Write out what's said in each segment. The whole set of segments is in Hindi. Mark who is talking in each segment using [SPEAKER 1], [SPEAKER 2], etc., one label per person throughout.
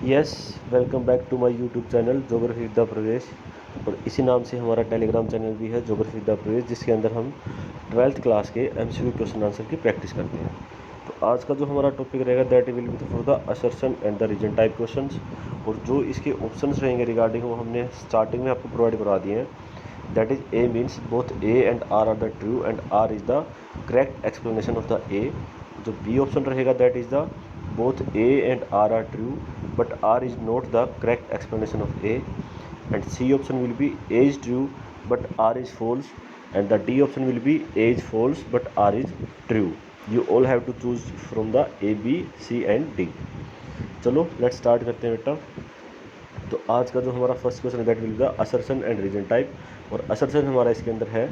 [SPEAKER 1] Yes, welcome back to my YouTube channel geography with the Pravesh. और इसी नाम से हमारा टेलीग्राम चैनल भी है जोग्राफी विद द प्रवेश, जिसके अंदर हम 12th क्लास के एमसीक्यू क्वेश्चन आंसर की प्रैक्टिस करते हैं। तो आज का जो हमारा टॉपिक रहेगा that will be for the assertion and the reason type questions. और जो इसके ऑप्शंस रहेंगे रिगार्डिंग वो हमने स्टार्टिंग में आपको प्रोवाइड करा दिए हैं। That is A means both A and R the true and R is the correct explanation of the A. जो बी ऑप्शन रहेगा that is the both A and R are true but R is not the correct explanation of A, and C option will be A is true but R is false, and the D option will be A is false but R is true. You all have to choose from the A, B, C and D. चलो लेट्स स्टार्ट करते हैं बेटा। तो आज का जो हमारा फर्स्ट क्वेश्चन है that will be the assertion and reason type. और असर्शन हमारा इसके अंदर है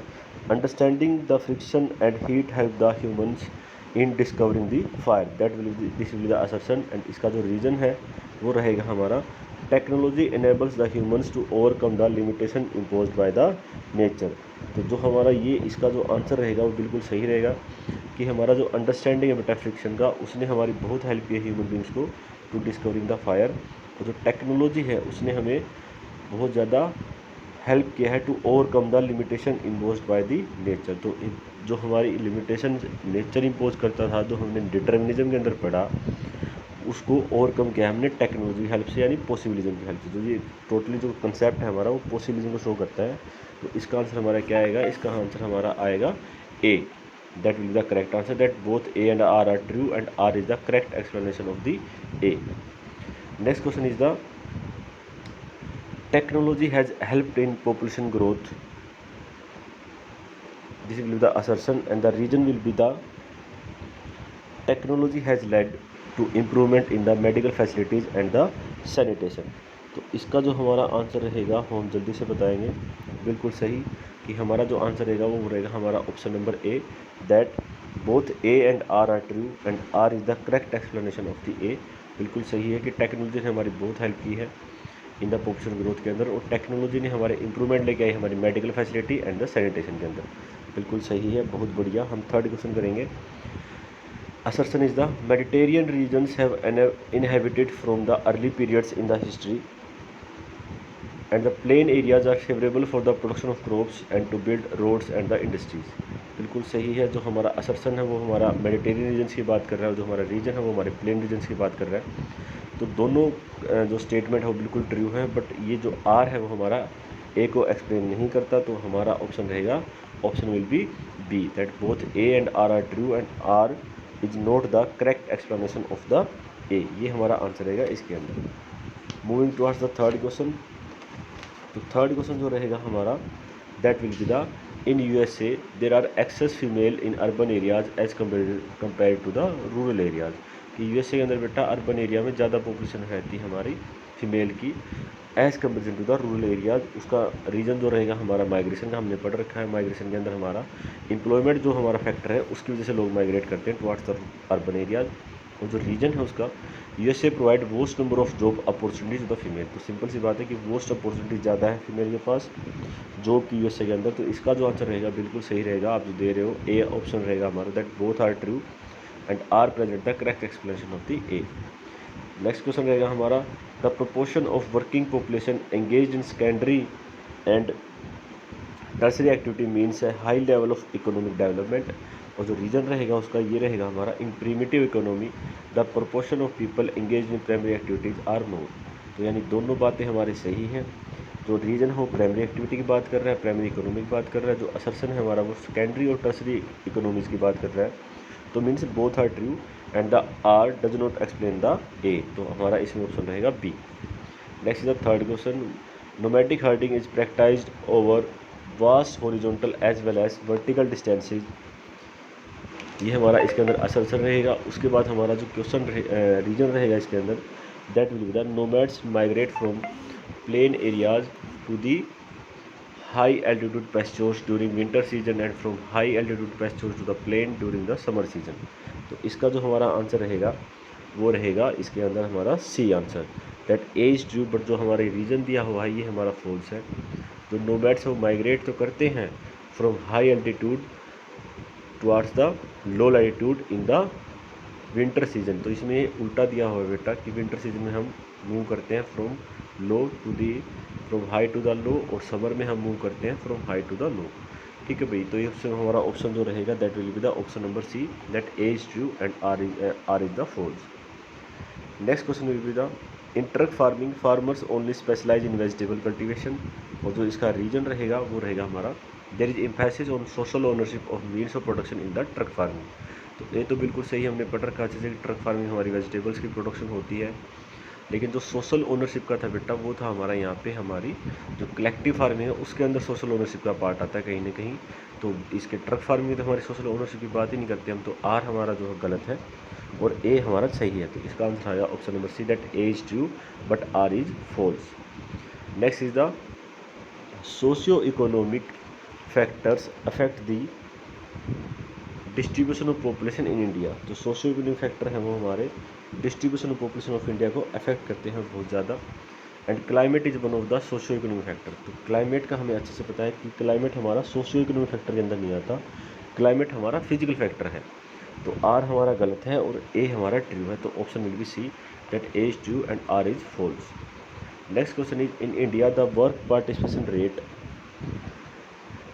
[SPEAKER 1] understanding the friction and heat help the humans in discovering the fire, that will be this will be the assertion. And इसका जो रीजन है वो रहेगा हमारा technology enables the humans to overcome the limitation imposed by the nature. तो जो हमारा ये इसका जो आंसर रहेगा वो बिल्कुल सही रहेगा कि हमारा जो अंडरस्टैंडिंग है बेटा फ्रिक्शन का, उसने हमारी बहुत हेल्प की है ह्यूमन बींग्स को टू डिस्कवरिंग द फायर। और जो टेक्नोलॉजी है उसने हमें बहुत ज़्यादा हेल्प किया है to overcome the limitation imposed by the nature. तो जो हमारी लिमिटेशन नेचर इम्पोज करता था, जो हमने डिटर्मिनिज्म के अंदर पढ़ा, उसको ओवरकम किया हमने टेक्नोलॉजी की हेल्प से, यानी पॉसिबिलिज्म की हेल्प से। तो ये टोटली जो कंसेप्ट है हमारा वो पॉसिबिलिज्म को शो करता है। तो इसका आंसर हमारा क्या आएगा? इसका आंसर हमारा आएगा A. That will be the correct answer, that both A and R true and R is the correct explanation of the A. Next question is the technology has helped in population growth. This will be the assertion, and the reason will be the technology has led to improvement in the medical facilities and the sanitation. तो इसका जो हमारा आंसर रहेगा वो हम जल्दी से बताएंगे। बिल्कुल सही कि हमारा जो आंसर रहेगा वो रहेगा हमारा option number A, that both A and R true and R is the correct explanation of the A. बिल्कुल सही है कि टेक्नोलॉजी ने हमारी बहुत हेल्प की है इन द पॉपुलेशन ग्रोथ के अंदर, और टेक्नोलॉजी ने हमारे इंप्रूवमेंट लेके आई हमारी medical facility and the sanitation के अंदर। बिल्कुल सही है, बहुत बढ़िया। हम थर्ड क्वेश्चन करेंगे। Assertion is the Mediterranean regions have inhabited from the early periods in the history and the plain areas are favourable for the production of crops and to build roads and the industries. बिल्कुल सही है। जो हमारा असर्शन है वो हमारा मेडिटेरियन रीजन्स की बात कर रहा है, जो हमारा रीजन है वो हमारे प्लेन रीजन्स की बात कर रहा है। तो दोनों जो स्टेटमेंट है वो बिल्कुल ट्रू है, बट ये जो आर है वो हमारा ए को एक्सप्लेन नहीं करता। तो हमारा ऑप्शन रहेगा, option will be B, that both A and R true and R is not the correct explanation of the A. ये हमारा आंसर रहेगा इसके अंदर। Moving towards the third question. तो थर्ड क्वेश्चन जो रहेगा हमारा that will be the in USA there are excess female in urban areas as compare to the rural areas. कि यूएसए के अंदर बेटा अर्बन एरिया में ज़्यादा पॉपुलेशन रहती है हमारी फीमेल की as comparison to the rural areas. उसका रीज़न जो रहेगा हमारा माइग्रेशन का, हमने पढ़ रखा है। माइग्रेशन के अंदर हमारा एम्प्लॉयमेंट जो हमारा फैक्टर है उसकी वजह से लोग माइग्रेट करते हैं टुवर्ड्स द अर्बन एरियाज। और जो रीजन है उसका USA provide vast number of job opportunities to the female. तो सिंपल सी बात है कि वोस्ट अपॉर्चुनिटीज ज़्यादा है फीमेल के पास जॉब की यूएसए के अंदर। तो इसका जो आंसर रहेगा बिल्कुल सही रहेगा, आप जो दे रहे हो ए ऑप्शन रहेगा हमारा, that both are true and R present the correct explanation of the A. Next question रहेगा हमारा the proportion of working population engage in secondary and tertiary activity means है high level of economic development. और जो रीजन रहेगा उसका ये रहेगा हमारा in primitive economy the proportion of people engage in primary activities are more. तो यानी दोनों बातें हमारी सही हैं। जो रीजन है वो प्राइमरी एक्टिविटी की बात कर रहा है, प्राइमरी इकोनॉमी की बात कर रहा है। जो असर्शन है हमारा वो सेकेंडरी और टर्सरी इकोनॉमीज़ की बात कर रहा है। तो means both are true and the R does not explain the A. तो हमारा इसमें ऑप्शन रहेगा B. Next is the third question. Nomadic herding is practised over vast horizontal as well as vertical distances. ये हमारा इसके अंदर असर्शन रहेगा। उसके बाद हमारा जो क्वेश्चन रीजन रहेगा इसके अंदर that will be the nomads migrate from plain areas to the high altitude pastures during winter season and from high altitude pastures to the plain during the summer season. तो इसका जो हमारा आंसर रहेगा वो रहेगा इसके अंदर हमारा C answer, that A is true, but जो हमारे रीजन दिया हुआ है ये हमारा फॉल्स है। जो नोमैड्स वो माइग्रेट तो करते हैं from high altitude towards the low latitude in the winter season, तो इसमें उल्टा दिया हुआ है बेटा कि विंटर सीजन में हम मूव करते हैं from low to the from high to the low, और समर में हम मूव करते हैं from high to the low. ठीक है भाई, तो ये ऑप्शन हमारा ऑप्शन जो रहेगा that will be the option number C, that A is true and R is the false. Next question will be the in truck farming farmers only specialise in vegetable cultivation, और जो इसका रीजन रहेगा वो रहेगा हमारा there is emphasis on social ownership of means of production in the truck farming. तो ये तो बिल्कुल सही हमने पढ़ रखा अच्छे से कि ट्रक फार्मिंग हमारी वेजिटेबल्स की प्रोडक्शन होती है, लेकिन जो सोशल ओनरशिप का था बेटा वो था हमारा यहाँ पे हमारी जो कलेक्टिव फार्मिंग है उसके अंदर सोशल ओनरशिप का पार्ट आता है कहीं ना कहीं। तो इसके ट्रक फार्मिंग में तो हमारी सोशल ओनरशिप की बात ही नहीं करते हम, तो आर हमारा जो है गलत है और ए हमारा सही है। तो इसका आंसर आएगा option number C, that A is true but R is false. Next is the socio economic factors affect the distribution of population in India. जो सोशियो इकोनॉमिक फैक्टर है वो हमारे distribution of population of India को अफेक्ट करते हैं बहुत ज़्यादा। And climate is one of the socio economic factor. तो क्लाइमेट का हमें अच्छे से पता है कि क्लाइमेट हमारा सोशियो इकोनॉमिक फैक्टर के अंदर नहीं आता, क्लाइमेट हमारा फिजिकल फैक्टर है। तो आर हमारा गलत है और ए हमारा ट्रू है, तो option will be C, that A is true and R is false. Next question is in India the work participation rate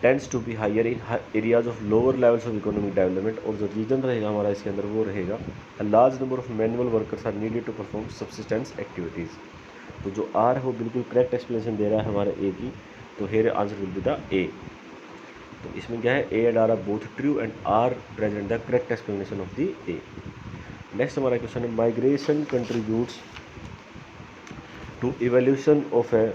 [SPEAKER 1] tends to be higher in areas of lower levels of economic development, और जो रीजन रहेगा हमारा इसके अंदर वो रहेगा a large number of manual workers are needed to perform subsistence activities. तो जो आर है वो बिल्कुल करेक्ट एक्सप्लेनेशन दे रहा है हमारे ए की, तो here answer will be the A. तो इसमें क्या है, A and R both true and R present the correct explanation of the A. Next हमारा क्वेश्चन है migration contributes to evolution of a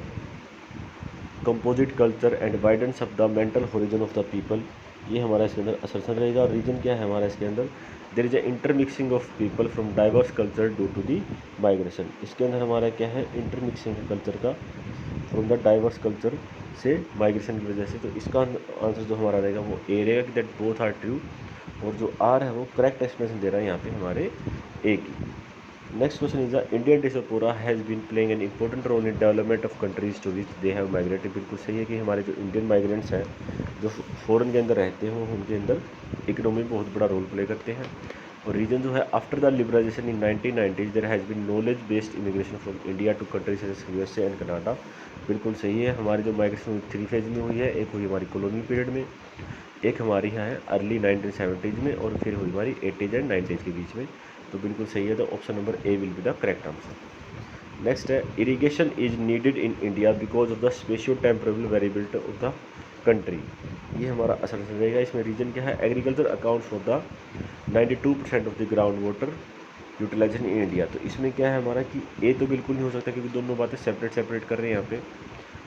[SPEAKER 1] composite culture and widens of the mental horizon of the people. ये हमारा इसके अंदर असर्शन रहेगा। रीजन क्या है हमारा इसके अंदर, there is a intermixing of people from diverse culture due to the migration. इसके अंदर हमारा क्या है, इंटरमिक्सिंग कल्चर का फ्रॉम द डाइवर्स कल्चर से माइग्रेशन की वजह से। तो इसका आंसर जो हमारा रहेगा वो ए रहेगा कि दैट बोथ आर ट्रू, और जो आर है वो करेक्ट एक्सप्लेनेशन दे रहा है यहाँ पे हमारे ए की। Next question is the Indian diaspora has been playing an important role in development of countries to which they have migrated. बिल्कुल सही है कि हमारे जो इंडियन माइग्रेंट्स हैं जो फॉरेन के अंदर रहते हैं वो उनके अंदर इकोनॉमी में बहुत बड़ा रोल प्ले करते हैं। और रीजन जो है after the liberalisation in 1990s there has been knowledge based immigration from India to countries such as USA and Canada. बिल्कुल सही है, हमारी जो माइग्रेशन 3 फेज में हुई है, एक हुई हमारी कॉलोनियल पीरियड में, एक हमारी यहाँ है अर्ली 1970s में, और फिर हुई हमारी 80s एंड 90s के बीच में। तो बिल्कुल सही है, तो option number A will be the correct answer. Next है irrigation is needed in India because of the spatio temporal variability of the country. ये हमारा असर रहेगा। इसमें रीजन क्या है, agriculture account for the 92% of the ground water utilisation in India. तो इसमें क्या है हमारा कि ए तो बिल्कुल नहीं हो सकता क्योंकि दोनों बातें सेपरेट कर रहे हैं यहाँ पे।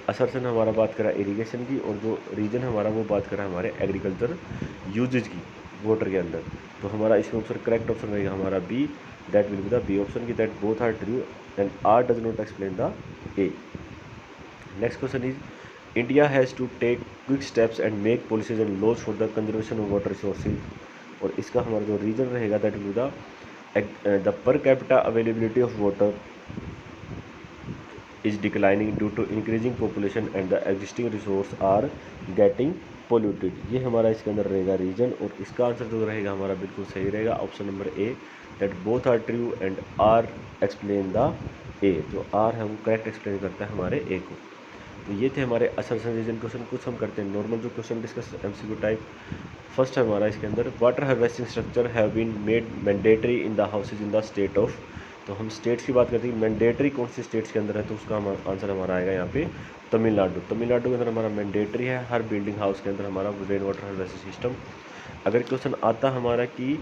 [SPEAKER 1] असरसन हमारा बात करा इरिगेशन की, और जो रीजन हमारा वो बात करा हमारे एग्रीकल्चर यूजेज की वाटर के अंदर। तो हमारा इसमें ऑप्शन करेक्ट ऑप्शन रहेगा हमारा B, that will be the B option की that both are true and R does not explain the A. Next question is India has to take quick steps and make policies and laws for the conservation of water resources, और इसका हमारा जो रीजन रहेगा that will be the per capita availability of water is declining due to increasing population and the existing resource are getting polluted। ये हमारा इसके अंदर रहेगा रीजन, और इसका आंसर जो रहेगा हमारा बिल्कुल सही रहेगा option number A, that both are true and R explain the A. जो आर है वो करेक्ट एक्सप्लेन करता है हमारे ए को। तो ये थे हमारे असर्शन रीजन क्वेश्चन। कुछ हम करते हैं नॉर्मल जो question discuss MCQ type. First है हमारा इसके अंदर water harvesting structure have been made mandatory in the houses in the state of. तो हम स्टेट्स की बात करते हैं, मैंडेटरी कौन सी स्टेट्स के अंदर है, तो उसका आंसर हमारा आएगा यहाँ पे तमिलनाडु। तमिलनाडु के अंदर हमारा मैंडेटरी है हर बिल्डिंग हाउस के अंदर हमारा रेन वाटर हार्वेस्टिंग सिस्टम। अगर क्वेश्चन आता हमारा कि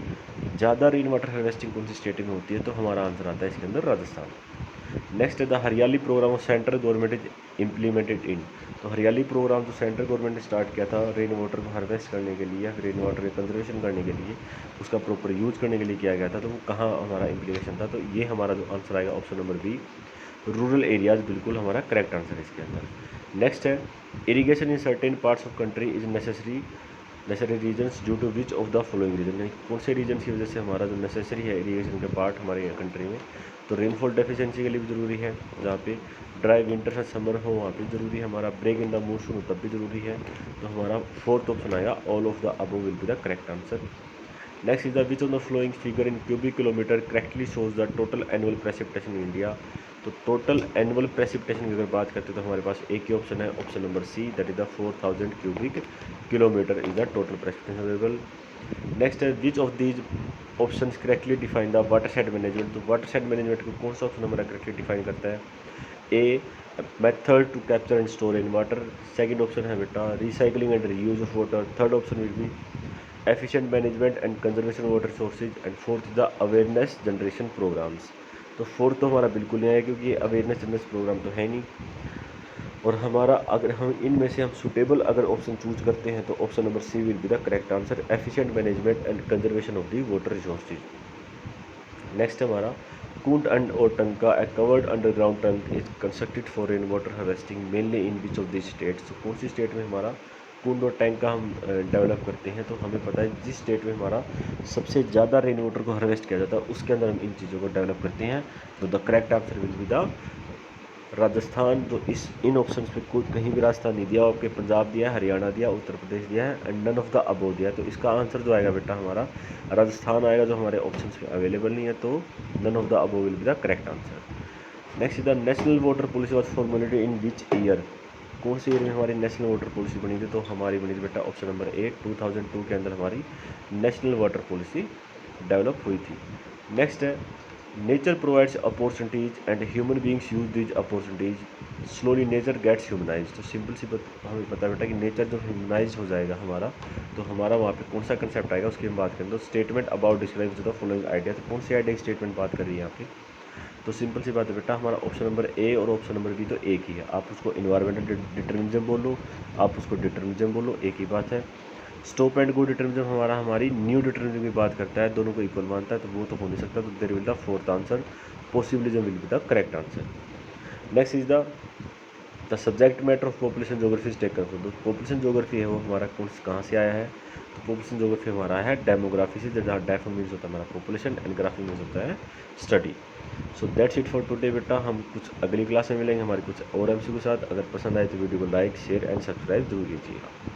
[SPEAKER 1] ज़्यादा रेन वाटर हार्वेस्टिंग कौन सी स्टेट में होती है, तो हमारा आंसर आता है इसके अंदर राजस्थान। नेक्स्ट है the Hariyali programme of central government is implemented in. तो हरियाली प्रोग्राम जो सेंट्रल गवर्नमेंट ने स्टार्ट किया था रेन वाटर को हार्वेस्ट करने के लिए, रेन वाटर कंजर्वेशन करने के लिए, उसका प्रॉपर यूज करने के लिए किया गया था, तो वो कहाँ हमारा इम्प्लीमेशन था, तो ये हमारा जो आंसर आएगा option number B, rural areas बिल्कुल हमारा करेक्ट आंसर है इसके अंदर। नेक्स्ट है irrigation in certain parts of country is necessary reasons due to which of the following reason. यानी कौन से रीजन की वजह से हमारा जो नेसेसरी है इरीगेशन के पार्ट हमारे कंट्री में, तो रेनफॉल डेफिशिएंसी के लिए भी ज़रूरी है, जहाँ पे ड्राई विंटर से समर हो वहाँ पे ज़रूरी है, हमारा ब्रेक इन द मूनसून तब भी ज़रूरी है। तो हमारा फोर्थ ऑप्शन आएगा all of the above will be the correct answer. Next is the which of the following figure in cubic kilometre correctly shows the total annual precipitation in India. तो टोटल एनुअल प्रेसिपिटेशन की अगर बात करते हैं तो हमारे पास एक ही ऑप्शन है, option number C, that is the 4000 cubic kilometre is the total precipitation available. Next है which of these option correctly define the watershed management. तो वाटरशेड मैनेजमेंट को कौन सा ऑप्शन हमारा करेक्टली डिफाइन करता है? A method to capture and store in water, second option है बेटा recycling and reuse of water, third option will be efficient management and conservation water sources, and fourth the awareness generation programmes. तो फोर्थ तो हमारा बिल्कुल नहीं है क्योंकि ये अवेयरनेस जनरेशन प्रोग्राम तो है नहीं, और हमारा अगर हम इनमें से हम सुटेबल अगर ऑप्शन चूज करते हैं तो option number C will be the correct answer, efficient management and conservation of the water resources. Next हमारा कुंड एंड और tanka a covered underground tank is constructed for rain water harvesting mainly in which of this states. तो कौन सी स्टेट में हमारा कुंड और टैंक का हम डेवलप करते हैं? तो हमें पता है जिस स्टेट में हमारा सबसे ज़्यादा रेन वाटर को हार्वेस्ट किया जाता है उसके अंदर हम इन चीज़ों को डेवलप करते हैं। तो the correct answer will be the Rajasthan. तो इन ऑप्शंस पे कोई कहीं भी राजस्थान नहीं दिया, आपके पंजाब दिया है, हरियाणा दिया, उत्तर प्रदेश दिया है, and none of the above दिया है। तो इसका आंसर जो आएगा बेटा हमारा राजस्थान आएगा, जो हमारे ऑप्शंस पे अवेलेबल नहीं है। तो none of the above will be the correct answer. Next is the national water policy was formulated in which year. कौन से ईयर में हमारी नेशनल वाटर पॉलिसी बनी थी? तो हमारी बनी थी बेटा ऑप्शन नंबर ए 2002 के अंदर हमारी नेशनल वाटर पॉलिसी डेवलप हुई थी। नेक्स्ट है nature provides opportunities and human beings use these opportunities slowly nature gets humanise. तो सिंपल सी हमें पता है बेटा कि नेचर जब ह्यूमनाइज हो जाएगा हमारा, तो हमारा वहाँ पे कौन सा कंसेप्ट आएगा उसकी हम बात करें। तो statement about describes the following idea. तो कौन सी आइडिया स्टेटमेंट बात कर रही है यहाँ पे? तो सिंपल सी बात है बेटा हमारा ऑप्शन नंबर ए और ऑप्शन नंबर बी तो एक ही है। आप उसको इन्वायरमेंटल डिटर्मिनिज्म बोलो, आप उसको डिटर्मिनिज्म बोलो, एक ही बात है। स्टॉप एंड गो डिटर्मिनिज्म हमारा हमारी न्यू डिटर्मिनिज्म की बात करता है, दोनों को इक्वल मानता है, तो वो तो हो नहीं सकता। तो there will the fourth answer possibilism will be the correct answer. Next is the subject matter of population geography is taken from. तो पॉपुलेशन ज्योग्राफी है वो हमारा कहाँ से आया है? तो पॉपुलेशन ज्योग्राफी हमारा है डेमोग्राफी से, जहाँ डेफो मीन्स होता है हमारा पॉपुलेशन एंड ग्राफी मीन्स होता है study. So that's it for today बेटा। हम कुछ अगली क्लास में मिलेंगे हमारी कुछ और एमसीक्यू के साथ। अगर पसंद आए तो वीडियो को लाइक शेयर एंड सब्सक्राइब जरूर कीजिएगा।